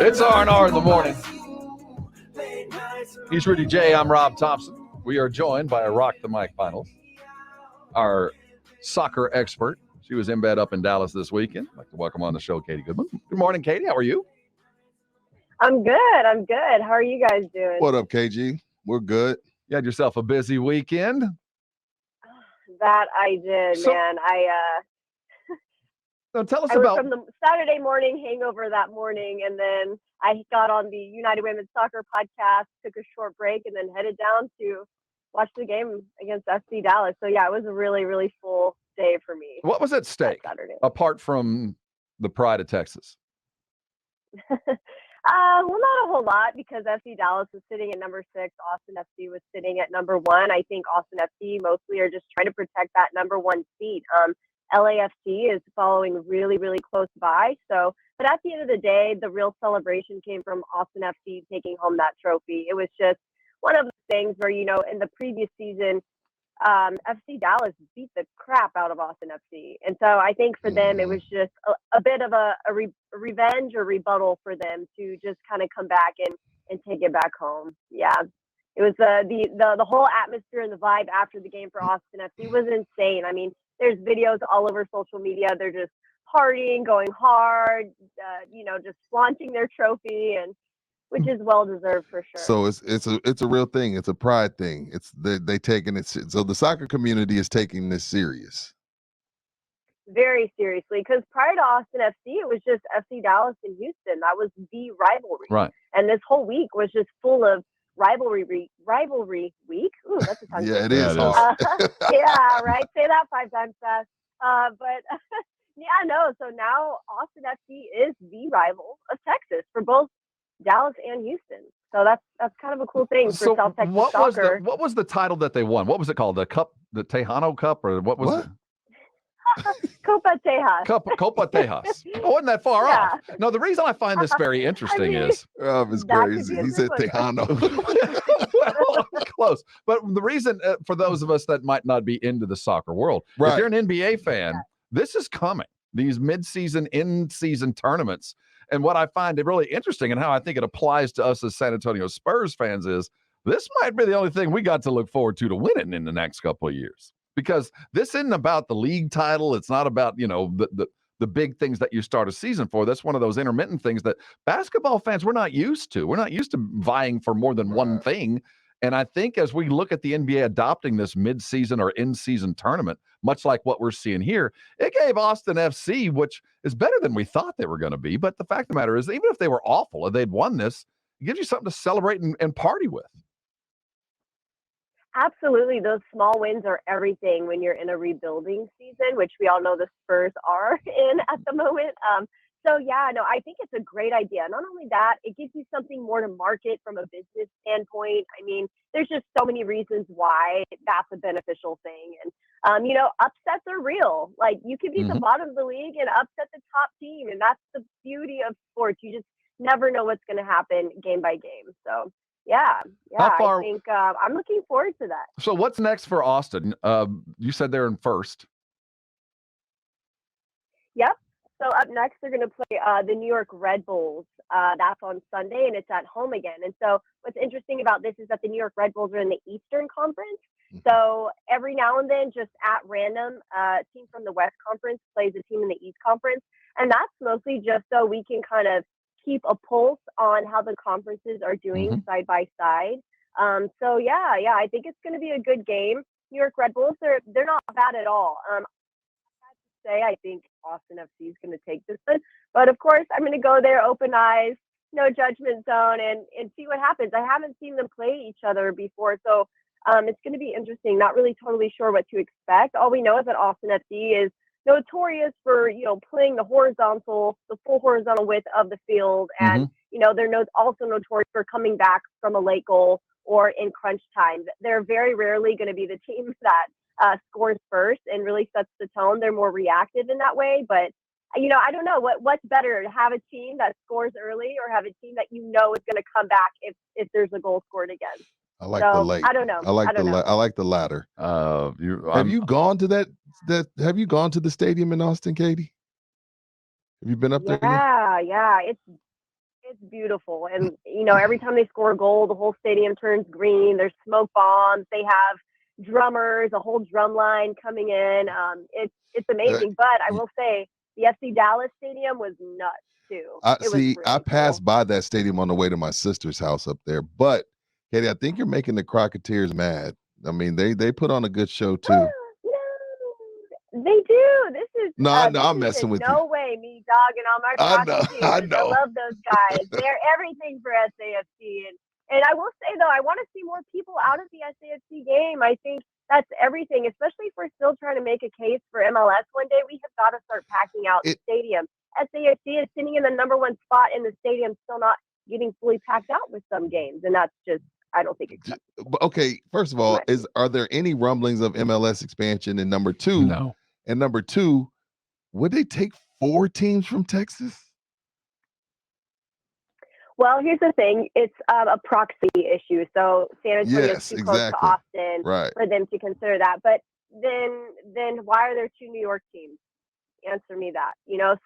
It's R&R in the morning. He's Rudy J. I'm Rob Thompson. We are joined by a Rock the Mic finalist, our soccer expert. She was in bed up in Dallas this weekend. I'd like to welcome on the show Katie Goodman. Good morning, Katie. How are you? I'm good. How are you guys doing? What up, KG? We're good. You had yourself a busy weekend. That I did, man. So tell us I was about from the Saturday morning hangover that morning, and then I got on the United Women's Soccer podcast, took a short break, and then headed down to watch the game against FC Dallas. So yeah, it was a really, really full day for me. what was at stake apart from the pride of Texas. Well, not a whole lot, because FC Dallas was sitting at number 6. Austin FC was sitting at number 1. I think Austin FC mostly are just trying to protect that number 1 seat. LAFC is following really, really close by. So, but at the end of the day, the real celebration came from Austin FC taking home that trophy. It was just one of the things where, you know, in the previous season, FC Dallas beat the crap out of Austin FC. And so I think for them, it was just a bit of a revenge or rebuttal for them to just kind of come back and take it back home. Yeah. It was the whole atmosphere and the vibe after the game for Austin FC was insane. I mean, there's videos all over social media. They're just partying, going hard, just flaunting their trophy, and which is well deserved for sure. So it's a real thing. It's a pride thing. They taking it. So the soccer community is taking this serious. Very seriously, because prior to Austin FC, it was just FC Dallas and Houston. That was the rivalry. Right. And this whole week was just full of rivalry week. Ooh, that's a tongue Yeah, it twister. is. Yeah, right. Say that 5 times fast. But yeah, no. So now Austin FC is the rival of Texas for both Dallas and Houston. So that's kind of a cool thing for South Texas soccer. What was the title that they won? What was it called? The Cup, the Tejano Cup, or what was it? Copa Tejas. Copa Tejas. I wasn't that far off. No, the reason I find this very interesting is it's crazy. He said Tejano. Well, close. But the reason for those of us that might not be into the soccer world, if you're an NBA fan, this is coming. These mid-season, in-season tournaments. And what I find it really interesting and how I think it applies to us as San Antonio Spurs fans is this might be the only thing we got to look forward to winning in the next couple of years. Because this isn't about the league title. It's not about, the big things that you start a season for. That's one of those intermittent things that basketball fans, we're not used to. We're not used to vying for more than one thing. And I think as we look at the NBA adopting this mid-season or in-season tournament, much like what we're seeing here, it gave Austin FC, which is better than we thought they were going to be. But the fact of the matter is, even if they were awful and they'd won this, it gives you something to celebrate and party with. Absolutely. Those small wins are everything when you're in a rebuilding season, which we all know the Spurs are in at the moment. I think it's a great idea. Not only that, it gives you something more to market from a business standpoint. I mean, there's just so many reasons why that's a beneficial thing. And, upsets are real. Like, you could be the bottom of the league and upset the top team. And that's the beauty of sports. You just never know what's going to happen game by game. So, yeah, I think I'm looking forward to that. So what's next for Austin? You said they're in first. Yep. So up next, they're going to play the New York Red Bulls. That's on Sunday, and it's at home again. And so what's interesting about this is that the New York Red Bulls are in the Eastern Conference. So every now and then, just at random, a team from the West Conference plays a team in the East Conference. And that's mostly just so we can kind of keep a pulse on how the conferences are doing side by side. I think it's going to be a good game. New York Red Bulls, they're not bad at all. I think Austin FC is going to take this one, but of course I'm going to go there open eyes, no judgment zone, and see what happens. I haven't seen them play each other before, so it's going to be interesting. Not really totally sure what to expect. All we know is that Austin FC is notorious for playing the full horizontal width of the field, and they're also notorious for coming back from a late goal or in crunch time. They're very rarely going to be the team that scores first and really sets the tone. They're more reactive in that way. But, I don't know what's better, to have a team that scores early or have a team that is going to come back if there's a goal scored again. I like the late. I don't know. I like the latter. Have you gone to have you gone to the stadium in Austin, Katie? Have you been up there? Yeah. It's beautiful. And, every time they score a goal, the whole stadium turns green. There's smoke bombs. They have drummers, a whole drum line coming in. It's amazing. But I will say the FC Dallas Stadium was nuts too. I passed by that stadium on the way to my sister's house up there. But Katie, I think you're making the Crocketeers mad. I mean, they put on a good show too. No, they do. This is I'm messing with you. No way, me dogging on my Crocketeers. I love those guys. They're everything for SAFC. And I will say though, I want to see more people out of the SAFC game. I think that's everything, especially if we're still trying to make a case for MLS one day. We have got to start packing out the stadium. SAFC is sitting in the number one spot in the stadium, still not getting fully packed out with some games. And that's just, I don't think it's okay. First of all, are there any rumblings of MLS expansion? And number two, no. And number two, would they take 4 teams from Texas? Well, here's the thing. It's a proxy issue. So San Antonio is too close to Austin for them to consider that. But then why are there 2 New York teams? Answer me that.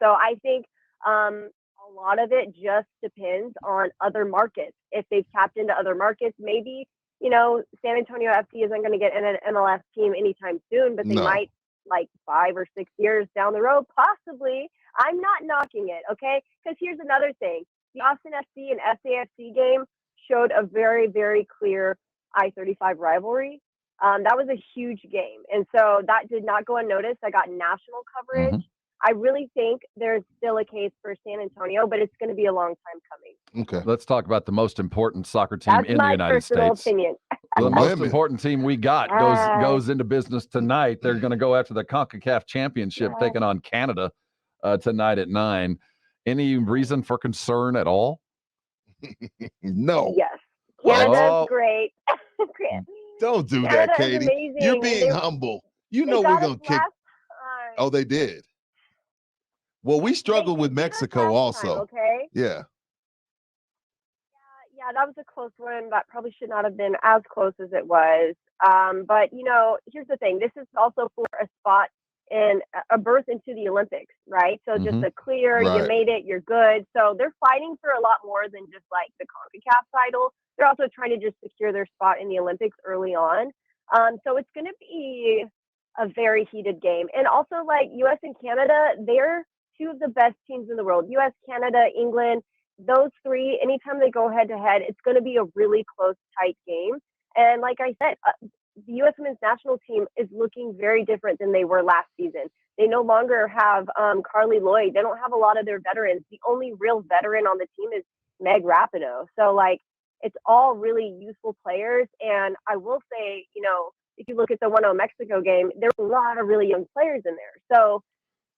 So I think a lot of it just depends on other markets. If they've tapped into other markets, maybe, San Antonio FC isn't going to get an MLS team anytime soon, but they might like 5 or 6 years down the road, possibly. I'm not knocking it, okay? Because here's another thing. The Austin FC and SAFC game showed a very, very clear I-35 rivalry. That was a huge game. And so that did not go unnoticed. I got national coverage. Mm-hmm. I really think there's still a case for San Antonio, but it's going to be a long time coming. Okay. Let's talk about the most important soccer team in the United States. That's my personal opinion. The most important team we got goes into business tonight. They're going to go after the CONCACAF Championship, taking on Canada tonight at 9. Any reason for concern at all? No. Yes. Canada's great. Don't do that, Katie. You're being humble. We're going to kick. Oh, they did. Well, we struggled with Mexico also. Okay. Yeah. Yeah, that was a close one. That probably should not have been as close as it was. But, here's the thing. This is also for a spot in a berth into the Olympics, right? So just a clear, you made it, you're good. So they're fighting for a lot more than just like the CONCACAF title. They're also trying to just secure their spot in the Olympics early on. So it's going to be a very heated game. And also like US and Canada, they're 2 of the best teams in the world. US, Canada, England, those 3, anytime they go head to head, it's going to be a really close, tight game. And like I said, the U.S. women's national team is looking very different than they were last season. They no longer have Carly Lloyd. They don't have a lot of their veterans. The only real veteran on the team is Meg Rapinoe. So, it's all really useful players. And I will say, if you look at the 1-0 Mexico game, there were a lot of really young players in there. So,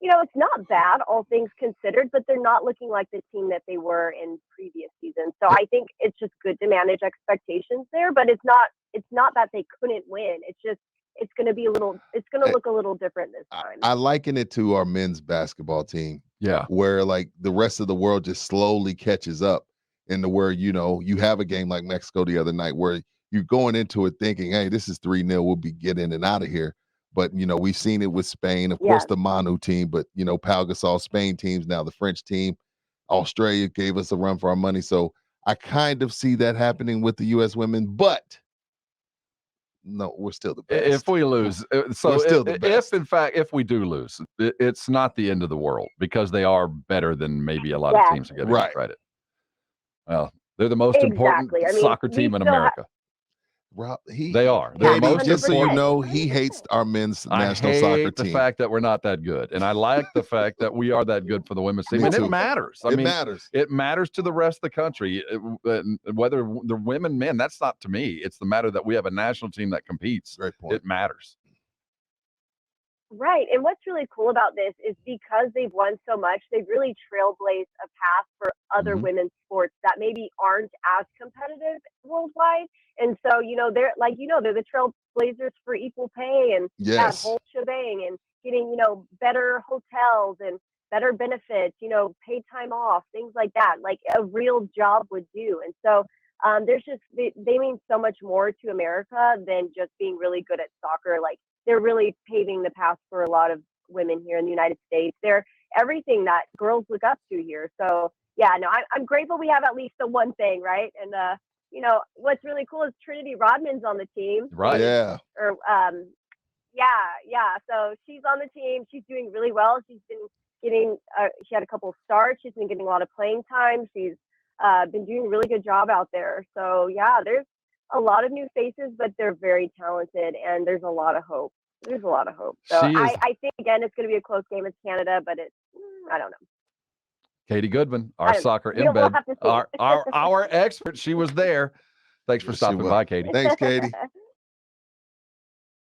it's not bad, all things considered, but they're not looking like the team that they were in previous seasons. So I think it's just good to manage expectations there, but it's not that they couldn't win. It's just, it's going to look a little different this time. I liken it to our men's basketball team. Yeah. Where the rest of the world just slowly catches up into where, you have a game like Mexico the other night where you're going into it thinking, hey, this is 3-0. We'll be getting in and out of here. But, we've seen it with Spain, of course, the Manu team, but, Pau Gasol, Spain teams, now the French team, Australia gave us a run for our money. So I kind of see that happening with the U.S. women, but no, we're still the best. If we lose, so we're still the best. If we do lose, it's not the end of the world because they are better than maybe a lot of teams are getting credit. Well, they're the most important soccer team in America. Rob, they are. Just so you know, he hates our men's national soccer team. I hate the fact that we're not that good, and I like the fact that we are that good for the women's team, and it matters. It matters to the rest of the country, whether the women, men. That's not to me. It's the matter that we have a national team that competes. Great point. It matters. Right. And what's really cool about this is because they've won so much, they've really trailblazed a path for other women's sports that maybe aren't as competitive worldwide. And so, they're they're the trailblazers for equal pay and that whole shebang and getting, better hotels and better benefits, paid time off, things like that, like a real job would do. And so they mean so much more to America than just being really good at soccer. Like, they're really paving the path for a lot of women here in the United States. They're everything that girls look up to here. So yeah, no, I'm grateful we have at least the one thing, right? And you know, what's really cool is Trinity Rodman's on the team. Right. Yeah. Or yeah. So she's on the team. She's doing really well. She's been getting. She had a couple of starts. She's been getting a lot of playing time. She's been doing a really good job out there. So yeah, there's a lot of new faces, but they're very talented, and there's a lot of hope. There's a lot of hope. So I think again, it's going to be a close game. It's Canada, but it's I don't know. Katie Goodman, our soccer We'll embed, have to see. our expert. She was there. Thanks for Yes, she stopping will. by, Katie. Thanks, Katie.